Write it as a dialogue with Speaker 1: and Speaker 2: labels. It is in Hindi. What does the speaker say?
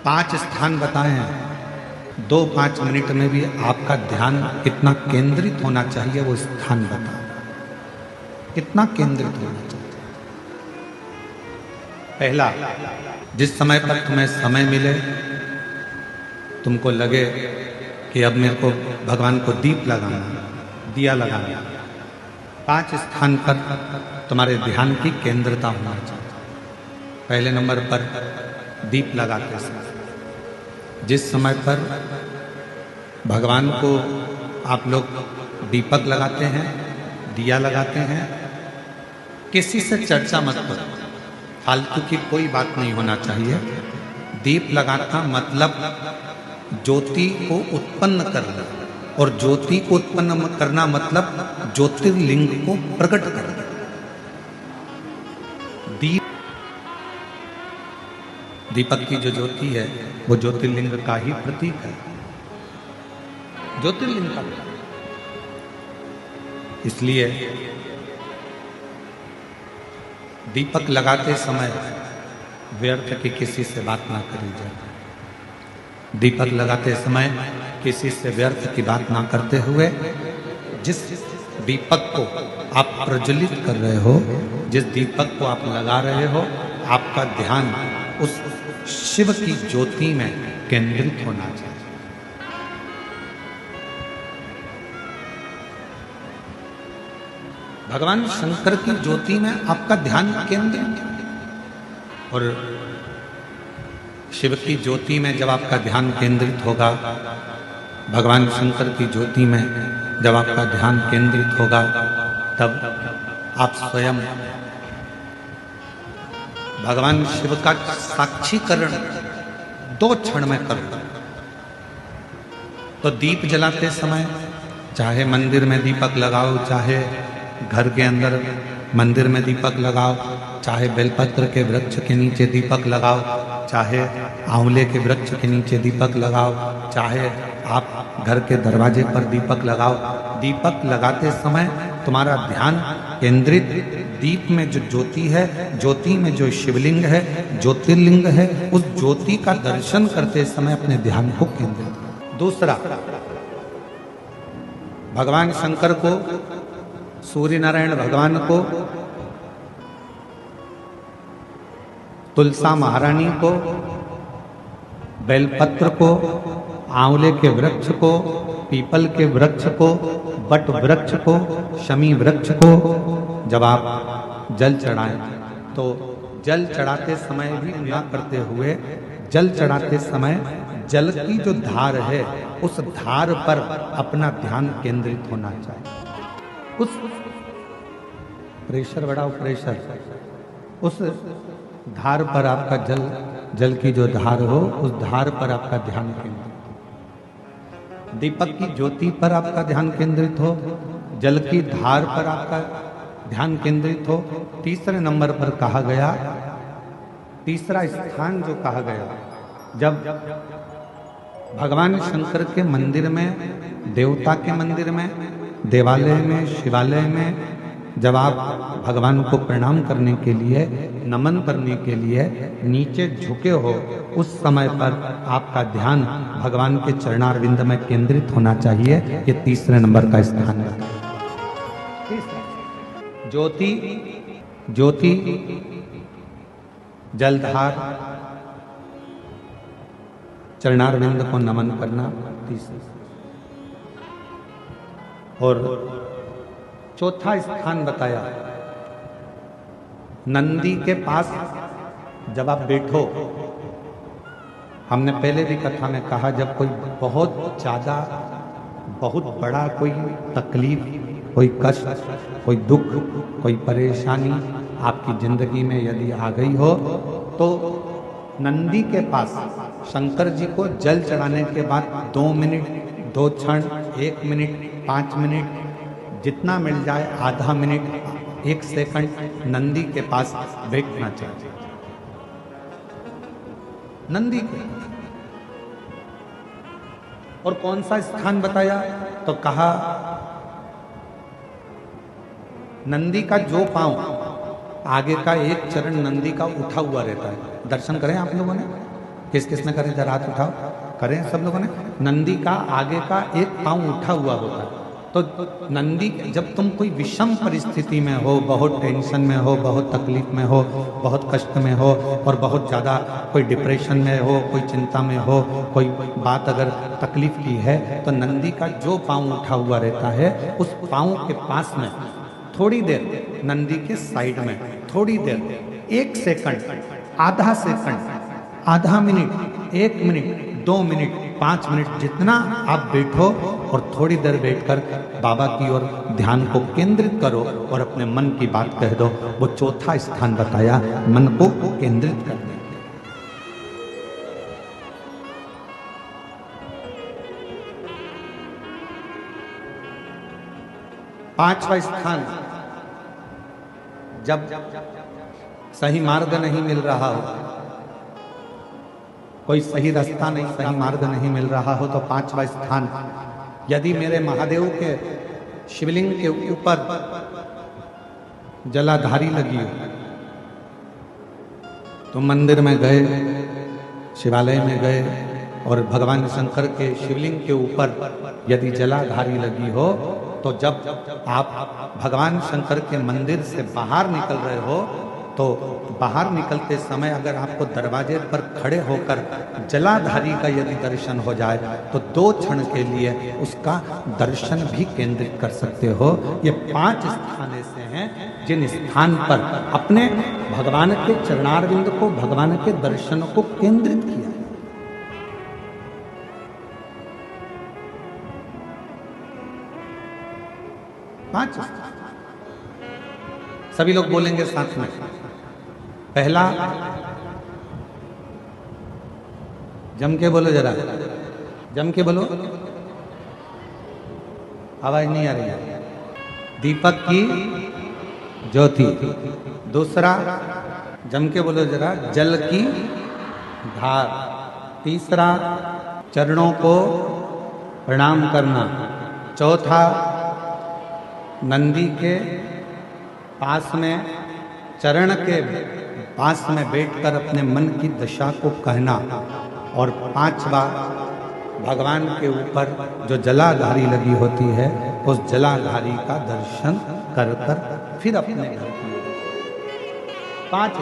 Speaker 1: 5 स्थान बताए हैं, 2-5 मिनट में भी आपका ध्यान कितना केंद्रित होना चाहिए वो स्थान बताओ, कितना केंद्रित होना चाहिए। पहला, जिस समय पर तुम्हें समय मिले, तुमको लगे कि अब मेरे को भगवान को दीप लगाना, दिया लगाना, 5 स्थान पर तुम्हारे ध्यान की केंद्रता होना चाहिए। पहले नंबर पर दीप लगाते समय, जिस समय पर भगवान को आप लोग दीपक लगाते हैं, दिया लगाते हैं, किसी से चर्चा मत करो, फालतू की कोई बात नहीं होना चाहिए। दीप लगाना मतलब ज्योति को उत्पन्न करना, और ज्योति को उत्पन्न करना मतलब ज्योतिर्लिंग को प्रकट करना। दीपक की जो ज्योति है वो ज्योतिर्लिंग का ही प्रतीक है, ज्योतिर्लिंग का। इसलिए दीपक लगाते समय व्यर्थ की किसी से बात ना करी जाए। दीपक लगाते समय किसी से व्यर्थ की बात ना करते हुए, जिस दीपक को आप प्रज्वलित कर रहे हो, जिस दीपक को आप लगा रहे हो, आपका ध्यान उस शिव की ज्योति में केंद्रित होना चाहिए। भगवान शंकर की ज्योति में आपका ध्यान केंद्रित, और शिव की ज्योति में जब आपका ध्यान केंद्रित होगा, भगवान शंकर की ज्योति में जब आपका ध्यान केंद्रित होगा, तब आप स्वयं भगवान शिव का साक्षीकरण 2 क्षण में कर दो। तो दीप जलाते समय चाहे मंदिर में दीपक लगाओ, चाहे घर के अंदर मंदिर में दीपक लगाओ, चाहे बेलपत्र के वृक्ष के नीचे दीपक लगाओ, चाहे आंवले के वृक्ष के नीचे दीपक लगाओ, चाहे आप घर के दरवाजे पर दीपक लगाओ। दीपक लगाते समय तुम्हारा ध्यान केंद्रित दीप में जो ज्योति है, ज्योति में जो शिवलिंग है, ज्योतिर्लिंग है, उस ज्योति का दर्शन करते समय अपने ध्यान को केंद्रित। दूसरा, भगवान शंकर को, सूर्य नारायण भगवान को, तुलसा महारानी को, बेलपत्र को, आंवले के वृक्ष को, पीपल के वृक्ष को, बट वृक्ष को, शमी वृक्ष को जब आप जल चढ़ाएं, तो जल चढ़ाते समय भी ना करते हुए, जल चढ़ाते समय जल की जो धार है उस धार पर अपना ध्यान केंद्रित होना चाहिए। उस प्रेशर बढ़ाओ, प्रेशर, उस धार पर आपका जल की जो धार हो, उस धार पर आपका ध्यान केंद्रित, दीपक की ज्योति पर आपका ध्यान केंद्रित हो, जल की धार पर आपका ध्यान केंद्रित हो। तीसरे नंबर पर कहा गया, तीसरा स्थान जो कहा गया, जब भगवान शंकर के मंदिर में, देवता के मंदिर में, देवालय में, शिवालय में जब आप भगवान को प्रणाम करने के लिए, नमन करने के लिए नीचे झुके हो, उस समय पर आपका ध्यान भगवान के चरणारविंद में केंद्रित होना चाहिए। ये तीसरे नंबर का स्थान है। ज्योति, ज्योति, जलधार, चरणारविंद को नमन करना तीसरा। और चौथा स्थान बताया, नंदी के पास जब आप बैठो, हमने पहले भी कथा में कहा, जब कोई बहुत ज्यादा, बहुत बड़ा कोई तकलीफ, कोई कष्ट, कोई दुख, कोई परेशानी आपकी जिंदगी में यदि आ गई हो, तो नंदी के पास शंकर जी को जल चढ़ाने के बाद 2 मिनट, 2 क्षण, 1 मिनट, 5 मिनट, जितना मिल जाए, आधा मिनट, 1 सेकंड नंदी के पास बैठना चाहिए। नंदी के, और कौन सा स्थान बताया, तो कहा नंदी का जो पांव, आगे का एक चरण नंदी का उठा हुआ रहता है। दर्शन करें आप लोगों ने, किस किस ने करे जरा हाथ उठाओ, करें सब लोगों ने। नंदी का आगे का एक पांव उठा हुआ होता है। तो नंदी, जब तुम कोई विषम परिस्थिति में हो, बहुत टेंशन में हो, बहुत तकलीफ में हो, बहुत कष्ट में हो, और बहुत ज़्यादा कोई डिप्रेशन में हो, कोई चिंता में हो, कोई बात अगर तकलीफ की है, तो नंदी का जो पांव उठा हुआ रहता है, उस पांव के पास में थोड़ी देर, नंदी के साइड में थोड़ी देर, 1 सेकंड, आधा सेकंड, आधा मिनट, 1 मिनट, 2 मिनट, 5 मिनट, जितना आप बैठो और थोड़ी देर बैठकर बाबा की ओर ध्यान को केंद्रित करो और अपने मन की बात कह दो। वो चौथा स्थान बताया मन को केंद्रित करने। 5वां स्थान, जब सही मार्ग नहीं मिल रहा हो, कोई सही रास्ता नहीं, सही मार्ग नहीं मिल रहा हो, तो 5वां स्थान, यदि मेरे महादेव के शिवलिंग के ऊपर जलाधारी लगी हो, तो मंदिर में गए, शिवालय में गए और भगवान शंकर के शिवलिंग के ऊपर यदि जलाधारी लगी हो, तो जब आप भगवान शंकर के मंदिर से बाहर निकल रहे हो, तो बाहर निकलते समय अगर आपको दरवाजे पर खड़े होकर जलाधारी का यदि दर्शन हो जाए, तो 2 क्षण के लिए उसका दर्शन भी केंद्रित कर सकते हो। ये 5 स्थान ऐसे हैं जिन स्थान पर अपने भगवान के चरणारविंद को, भगवान के दर्शन को केंद्रित किया। पांच सभी लोग बोलेंगे साथ में। पहला, जम के बोलो जरा, जम के बोलो, आवाज नहीं आ रही है। दीपक की ज्योति। दूसरा, जम के बोलो जरा, जल की धार। तीसरा, चरणों को प्रणाम करना। चौथा, नंदी के पास में, चरण के पास में बैठकर अपने मन की दशा को कहना। और 5वां, भगवान के ऊपर जो जलाधारी लगी होती है, उस जलाधारी का दर्शन कर फिर अपने घर की। 5